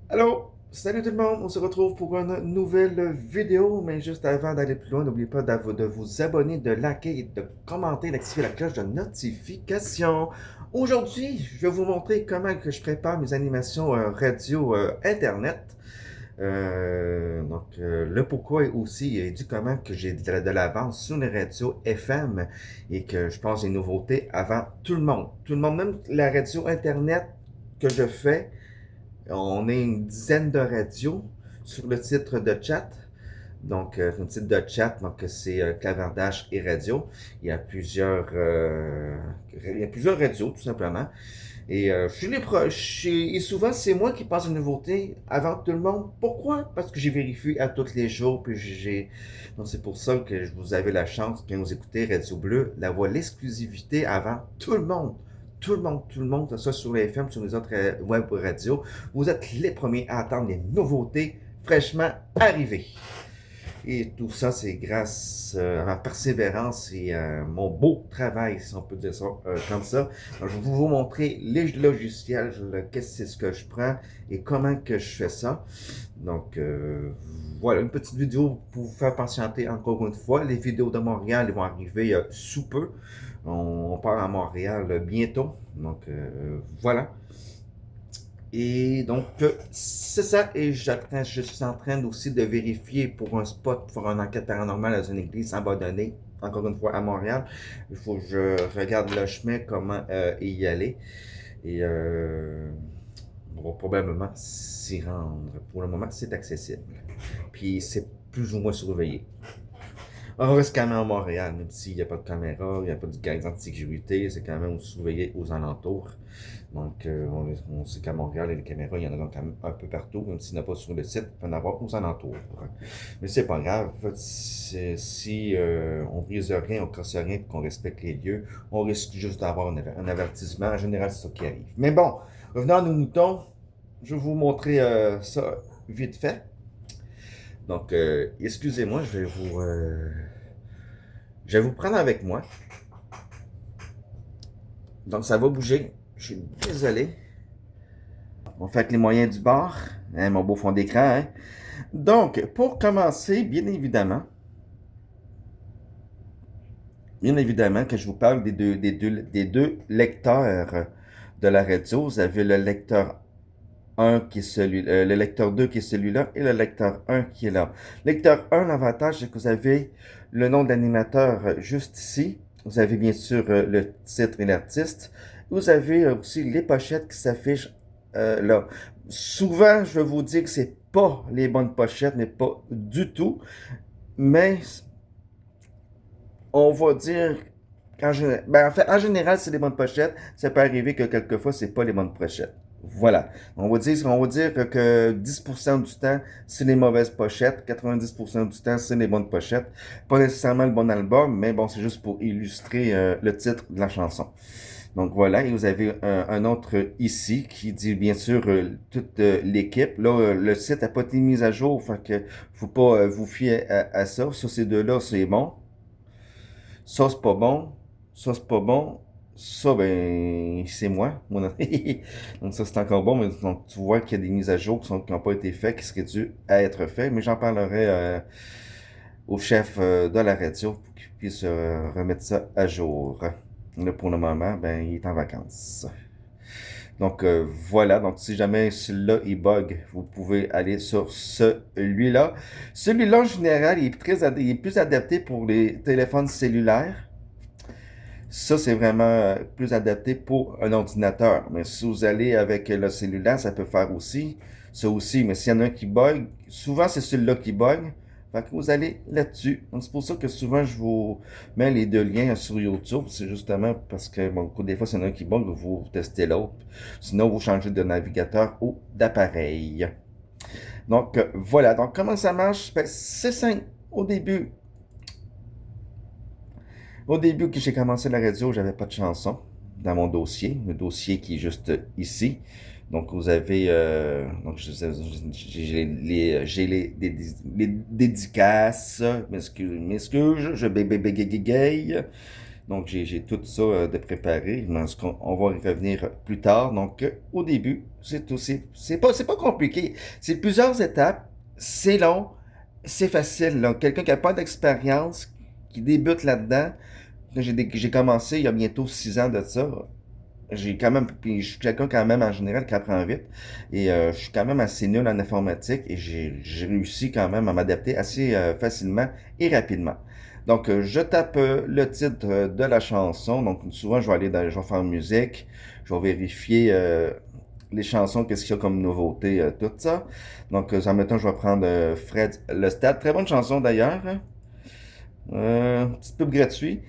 Allô, salut tout le monde, on se retrouve pour une nouvelle vidéo, mais juste avant d'aller plus loin, n'oubliez pas de vous abonner, de liker, de commenter, d'activer la cloche de notification. Aujourd'hui, je vais vous montrer comment que je prépare mes animations radio internet. Le pourquoi aussi et du comment que j'ai de l'avance sur les radios FM et que je pense des nouveautés avant tout le monde. Tout le monde, même la radio internet que je fais, on est une dizaine de radios sur le titre de chat. Donc, un titre de chat, donc c'est clavardage et radio. Il y a plusieurs radios, tout simplement. Et je suis les proches. Et souvent, c'est moi qui passe une nouveauté avant tout le monde. Pourquoi? Parce que j'ai vérifié à tous les jours. Donc, c'est pour ça que vous avez la chance, quand vous écoutez Radio Bleu, d'avoir l'exclusivité avant tout le monde. Tout le monde, que ce soit sur les FM, sur les autres web radios. Vous êtes les premiers à attendre les nouveautés fraîchement arrivées. Et tout ça, c'est grâce à ma persévérance et à mon beau travail, si on peut dire ça comme ça. Alors, je vais vous montrer les logiciels, qu'est-ce c'est ce que je prends et comment que je fais ça. Donc, voilà, une petite vidéo pour vous faire patienter encore une fois. Les vidéos de Montréal ils vont arriver sous peu. On part à Montréal bientôt. Donc, voilà. Et donc, c'est ça. Et je suis en train aussi de vérifier pour un spot, pour une enquête paranormale dans une église abandonnée, encore une fois à Montréal. Il faut que je regarde le chemin, comment y aller. Et on va probablement s'y rendre. Pour le moment, c'est accessible. Puis c'est plus ou moins surveillé. On reste quand même à Montréal, même s'il n'y a pas de caméra, il n'y a pas de gardien de sécurité, c'est quand même surveillé aux alentours. Donc, on sait qu'à Montréal, les caméras, il y en a donc quand même un peu partout, même s'il n'y en a pas sur le site, il peut y en avoir aux alentours. Mais c'est pas grave, si on brise rien, on casse rien, qu'on respecte les lieux, on risque juste d'avoir un avertissement. En général, c'est ça qui arrive. Mais bon, revenons à nos moutons, je vais vous montrer ça vite fait. Donc, excusez-moi, je vais vous prendre avec moi. Donc, ça va bouger. Je suis désolé. On fait avec les moyens du bord. Hein, mon beau fond d'écran. Hein. Donc, pour commencer, bien évidemment que je vous parle des deux lecteurs de la radio. Vous avez le lecteur 1 qui est le lecteur 2 qui est celui-là et le lecteur 1 qui est là. Lecteur 1, l'avantage, c'est que vous avez le nom de l'animateur juste ici. Vous avez bien sûr le titre et l'artiste. Vous avez aussi les pochettes qui s'affichent là. Souvent, je vous dis que c'est pas les bonnes pochettes, mais pas du tout. Mais on va dire en fait, en général, c'est les bonnes pochettes. Ça peut arriver que quelquefois, c'est pas les bonnes pochettes. Voilà. On va dire que 10% du temps, c'est les mauvaises pochettes. 90% du temps, c'est les bonnes pochettes. Pas nécessairement le bon album, mais bon, c'est juste pour illustrer le titre de la chanson. Donc voilà, et vous avez un autre ici qui dit bien sûr toute l'équipe. Là, le site n'a pas été mis à jour, fait que faut pas vous fier à ça. Ça, ces deux-là, c'est bon. Ça, c'est pas bon. Ça, c'est pas bon. Ça, ben, c'est moi. Donc, ça, c'est encore bon, mais donc, tu vois qu'il y a des mises à jour qui n'ont pas été faites, qui seraient dues à être faites. Mais j'en parlerai au chef de la radio pour qu'il puisse remettre ça à jour. Là, pour le moment, ben, il est en vacances. Donc, voilà. Donc, si jamais celui-là, il bug, vous pouvez aller sur celui-là. Celui-là, en général, il est plus adapté pour les téléphones cellulaires. Ça, c'est vraiment plus adapté pour un ordinateur. Mais si vous allez avec le cellulaire, ça peut faire aussi. Ça aussi, mais s'il y en a un qui bug, souvent c'est celui-là qui bug. Fait que vous allez là-dessus. Donc c'est pour ça que souvent je vous mets les deux liens sur YouTube. C'est justement parce que bon, des fois, s'il y en a un qui bug, vous testez l'autre. Sinon, vous changez de navigateur ou d'appareil. Donc voilà. Donc comment ça marche? Ben, c'est simple. Au début que j'ai commencé la radio, j'avais pas de chanson dans mon dossier, le dossier qui est juste ici. Donc vous avez, donc j'ai les dédicaces, m'excuse, je bégaye. Donc, j'ai tout ça de préparé. Mais on va y revenir plus tard. Donc, au début, c'est tout. C'est pas compliqué. C'est plusieurs étapes. C'est long. C'est facile. Donc, quelqu'un qui n'a pas d'expérience, qui débute là-dedans, j'ai commencé il y a bientôt 6 ans de ça. J'ai quand même, puis je suis quelqu'un quand même en général qui apprend vite et je suis quand même assez nul en informatique et j'ai réussi quand même à m'adapter assez facilement et rapidement. Donc je tape le titre de la chanson. Donc souvent je vais faire musique, je vais vérifier les chansons, qu'est-ce qu'il y a comme nouveauté, tout ça. Donc en même temps je vais prendre Fred Le Stade, très bonne chanson d'ailleurs. Petit pub gratuit.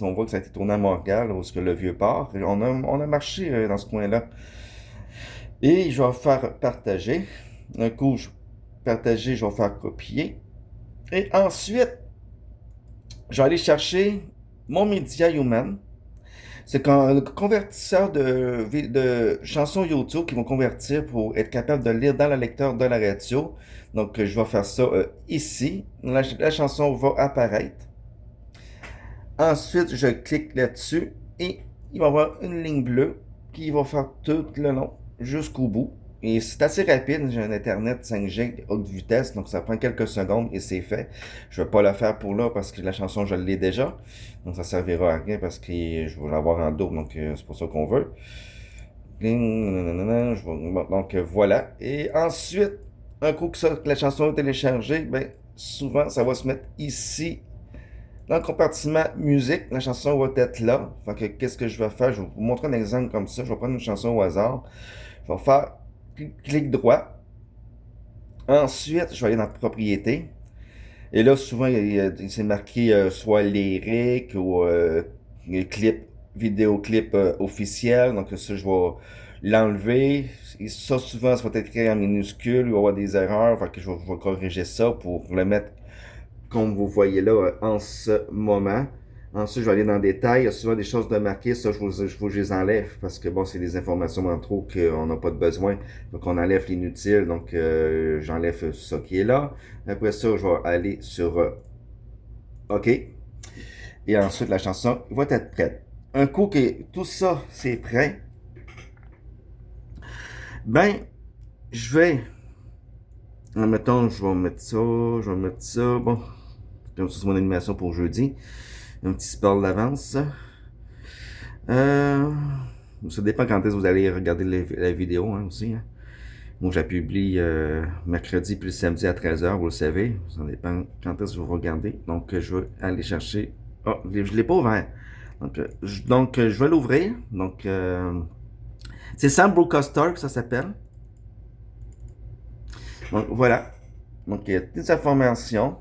On voit que ça a été tourné à Montréal, où est-ce que le vieux port. On a marché dans ce coin-là. Et je vais faire partager. Un coup, partager, je vais faire copier. Et ensuite, je vais aller chercher mon Media Human. C'est un convertisseur de chansons YouTube qui vont convertir pour être capable de lire dans le lecteur de la radio. Donc, je vais faire ça ici. La chanson va apparaître. Ensuite, je clique là-dessus et il va y avoir une ligne bleue qui va faire tout le long jusqu'au bout. Et c'est assez rapide, j'ai un Internet 5G haute vitesse, donc ça prend quelques secondes et c'est fait. Je ne vais pas le faire pour là parce que la chanson, je l'ai déjà. Donc ça servira à rien parce que je vais l'avoir en double, donc c'est pour ça qu'on veut. Donc voilà. Et ensuite, un coup que la chanson est téléchargée, ben, souvent ça va se mettre ici dans le compartiment musique. La chanson va être là. Fait que qu'est-ce que je vais faire? Je vais vous montrer un exemple comme ça. Je vais prendre une chanson au hasard. Je vais faire clic droit. Ensuite, je vais aller dans propriété. Et là, souvent, c'est marqué soit lyrique ou clip, vidéoclip officiel. Donc ça, je vais l'enlever. Et ça, souvent, ça va être écrit en minuscule. Il va y avoir des erreurs. Fait que je vais corriger ça pour le mettre comme vous voyez là en ce moment. Ensuite, je vais aller dans le détail. Il y a souvent des choses de marquer. Ça, je les enlève parce que bon, c'est des informations en trop qu'on n'a pas de besoin. Donc, on enlève l'inutile. Donc, j'enlève ça qui est là. Après ça, je vais aller sur OK. Et ensuite, la chanson va être prête. Un coup que tout ça, c'est prêt, ben, je vais... Mettons, je vais mettre ça. Bon, comme ça, c'est mon animation pour jeudi. Un petit sport d'avance. Ça dépend quand est-ce que vous allez regarder la vidéo hein, aussi. Hein. Moi, je la publie mercredi puis le samedi à 13h, vous le savez. Ça dépend quand est-ce que vous regardez. Donc, je vais aller chercher... Oh, je ne l'ai pas ouvert. Donc, je vais l'ouvrir. Donc, c'est Sam Broadcaster que ça s'appelle. Donc, voilà. Donc, il y a des informations.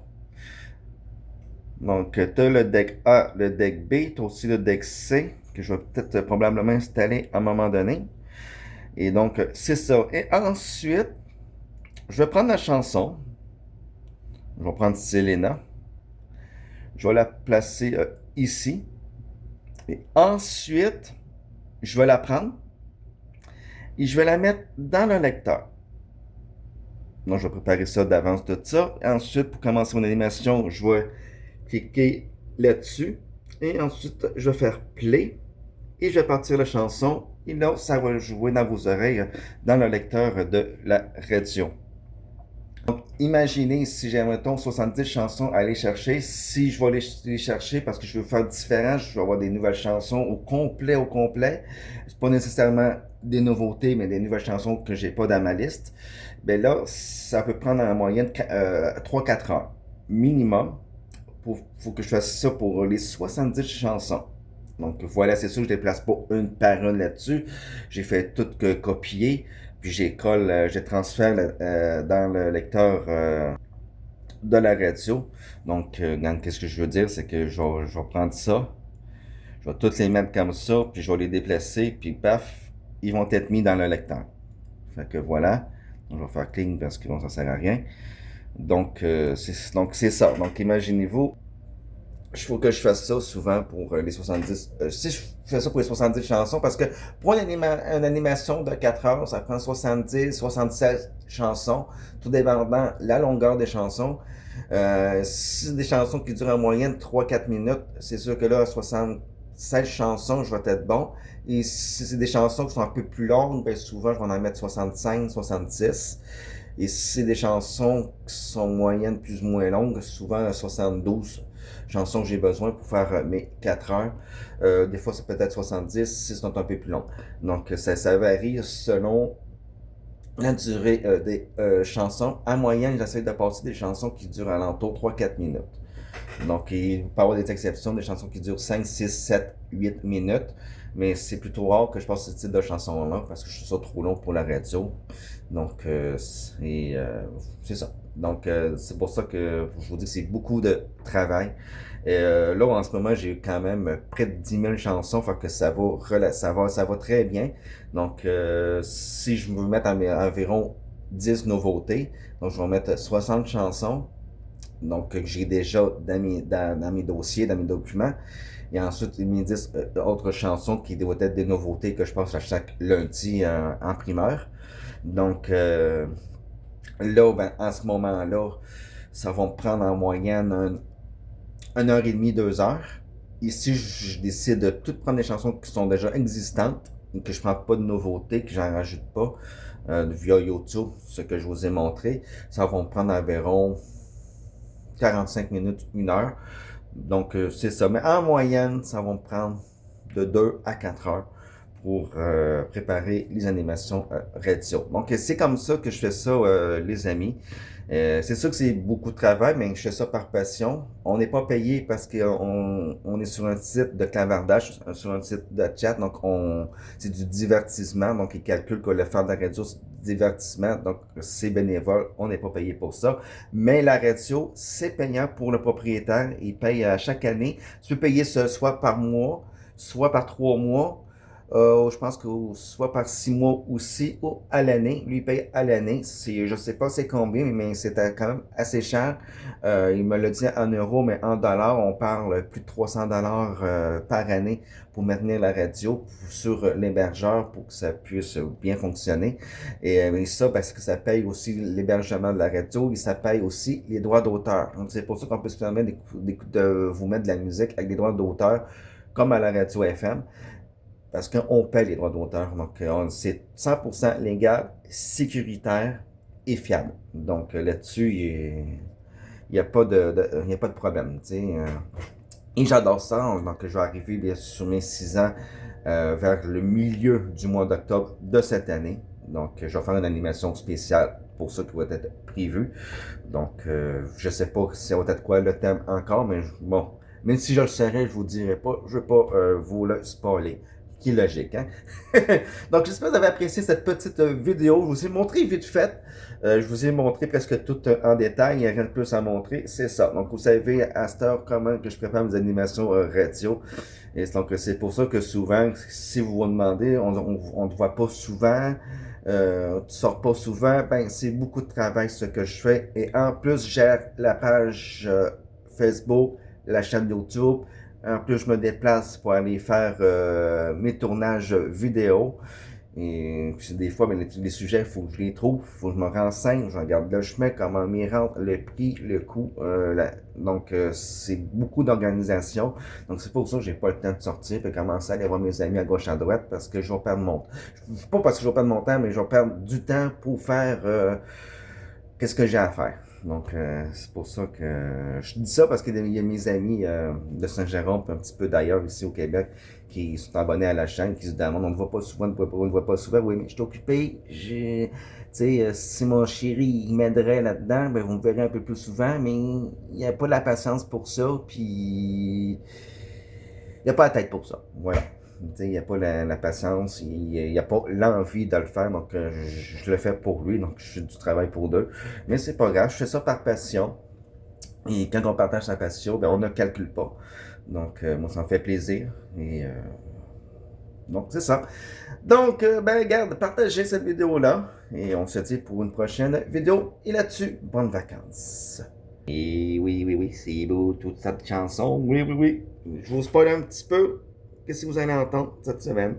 Donc, tu as le deck A, le deck B, tu as aussi le deck C, que je vais peut-être probablement installer à un moment donné. Et donc, c'est ça. Et ensuite, je vais prendre la chanson. Je vais prendre Selena. Je vais la placer ici. Et ensuite, je vais la prendre et je vais la mettre dans le lecteur. Donc, je vais préparer ça d'avance de ça. Et ensuite, pour commencer mon animation, je vais cliquer là-dessus. Et ensuite, je vais faire play. Et je vais partir la chanson. Et là, ça va jouer dans vos oreilles, dans le lecteur de la radio. Donc, imaginez si j'ai, mettons, 70 chansons à aller chercher. Si je vais les chercher parce que je veux faire différent, je vais avoir des nouvelles chansons au complet. C'est pas nécessairement des nouveautés, mais des nouvelles chansons que j'ai pas dans ma liste. Ben là, ça peut prendre en moyenne 3-4 heures minimum. Faut que je fasse ça pour les 70 chansons. Donc voilà, c'est sûr, je déplace pas une par une là-dessus. J'ai fait tout copier, puis je transfère dans le lecteur de la radio. Donc, qu'est-ce que je veux dire, c'est que je vais prendre ça, je vais toutes les mettre comme ça, puis je vais les déplacer, puis paf, ils vont être mis dans le lecteur. Fait que voilà, donc, je vais faire clean parce que bon, ça sert à rien. Donc, c'est ça. Donc, imaginez-vous, il faut que je fasse ça souvent pour les 70. Si je fais ça pour les 70 chansons, parce que pour une animation de 4 heures, ça prend 70, 76 chansons, tout dépendant la longueur des chansons. Si c'est des chansons qui durent en moyenne 3-4 minutes, c'est sûr que là, à 76 chansons, je vais être bon. Et si c'est des chansons qui sont un peu plus longues, ben souvent, je vais en mettre 65, 66. Et si c'est des chansons qui sont moyennes, plus ou moins longues, souvent 72 chansons que j'ai besoin pour faire mes 4 heures. Des fois, c'est peut-être 70 si c'est un peu plus long. Donc, ça varie selon la durée des chansons. En moyenne, j'essaie de passer des chansons qui durent alentour 3-4 minutes. Donc, il peut y avoir des exceptions, des chansons qui durent 5, 6, 7, 8 minutes. Mais c'est plutôt rare que je passe ce type de chansons-là parce que je trouve ça trop long pour la radio. Donc, c'est ça. Donc, c'est pour ça que je vous dis que c'est beaucoup de travail. Là, en ce moment, j'ai quand même près de 10 000 chansons, fait que ça va très bien. Donc, si je veux mettre environ 10 nouveautés, donc je vais mettre 60 chansons, donc que j'ai déjà dans mes dossiers, dans mes documents. Et ensuite, mes 10 autres chansons qui doivent être des nouveautés que je passe à chaque lundi en primeur. Donc, là, ben, en ce moment-là, ça va me prendre en moyenne 1 heure et demie, 2 heures. Ici, je décide de toutes prendre des chansons qui sont déjà existantes, que je prends pas de nouveautés, que j'en rajoute pas via YouTube, ce que je vous ai montré. Ça va me prendre environ 45 minutes, 1 heure. Donc, c'est ça. Mais en moyenne, ça va me prendre de 2 à 4 heures pour préparer les animations radio. Donc, c'est comme ça que je fais ça, les amis. C'est sûr que c'est beaucoup de travail, mais je fais ça par passion. On n'est pas payé parce qu'on est sur un site de clavardage, sur un site de chat, donc c'est du divertissement. Donc, ils calculent que le faire de la radio, c'est du divertissement, donc c'est bénévole, on n'est pas payé pour ça. Mais la radio, c'est payant pour le propriétaire, il paye à chaque année. Tu peux payer ce soit par mois, soit par 3 mois, je pense que soit par 6 mois aussi, ou à l'année. Lui, il paye à l'année. Je sais pas c'est combien, mais c'est quand même assez cher. Il me l'a dit en euros, mais en dollars, on parle plus de 300 dollars par année pour maintenir la radio sur l'hébergeur pour que ça puisse bien fonctionner. Et ça, parce que ça paye aussi l'hébergement de la radio et ça paye aussi les droits d'auteur. Donc, c'est pour ça qu'on peut se permettre de vous mettre de la musique avec des droits d'auteur comme à la radio FM parce qu'on paie les droits d'auteur. Donc, c'est 100% légal, sécuritaire et fiable. Donc, là-dessus, il n'y a pas il y a pas de problème. Et j'adore ça. Donc, je vais arriver bien sûr sur mes 6 ans vers le milieu du mois d'octobre de cette année. Donc, je vais faire une animation spéciale pour ça qui va être prévu. Donc, je sais pas si ça va être quoi le thème encore, mais bon, même si je le saurais, je vous dirai pas. Je veux pas vous le spoiler. Qui est logique, hein? Donc, j'espère que vous avez apprécié cette petite vidéo. Je vous ai montré vite fait. Je vous ai montré presque tout en détail. Il n'y a rien de plus à montrer. C'est ça. Donc, vous savez à cette heure comment que je prépare mes animations radio. Et donc, c'est pour ça que souvent, si vous vous demandez, on ne te voit pas souvent, tu sors pas souvent, ben, c'est beaucoup de travail ce que je fais. Et en plus, je gère la page Facebook, la chaîne YouTube. En plus, je me déplace pour aller faire mes tournages vidéo. Et des fois, ben, les sujets, il faut que je les trouve, il faut que je me renseigne, je regarde le chemin, comment m'y rendre, le prix, le coût. Donc, c'est beaucoup d'organisation. Donc, c'est pour ça que j'ai pas le temps de sortir et commencer à aller voir mes amis à gauche à droite parce que je vais perdre mon temps. Pas parce que je vais perdre mon temps, mais je vais perdre du temps pour faire qu'est-ce que j'ai à faire. Donc, c'est pour ça que je dis ça parce qu'il y a mes amis de Saint-Jérôme, un petit peu d'ailleurs ici au Québec, qui sont abonnés à la chaîne, qui se demandent, on ne voit pas souvent, on ne voit pas souvent. Oui, mais je suis occupé. Tu sais, si mon chéri il m'aiderait là-dedans, ben vous me verrez un peu plus souvent, mais il n'y a pas la patience pour ça, puis il n'y a pas la tête pour ça. Voilà. Il n'y a pas la patience, il n'y a pas l'envie de le faire, donc je le fais pour lui, donc je fais du travail pour deux. Mais c'est pas grave, je fais ça par passion. Et quand on partage sa passion, ben on ne calcule pas. Donc moi ça me fait plaisir. Et donc c'est ça. Donc ben regarde, partagez cette vidéo-là. Et on se dit pour une prochaine vidéo. Et là-dessus, bonnes vacances. Et oui, oui, oui, c'est beau toute cette chanson. Oui, oui, oui. Je vous spoil un petit peu. Qu'est-ce que vous allez entendre cette semaine?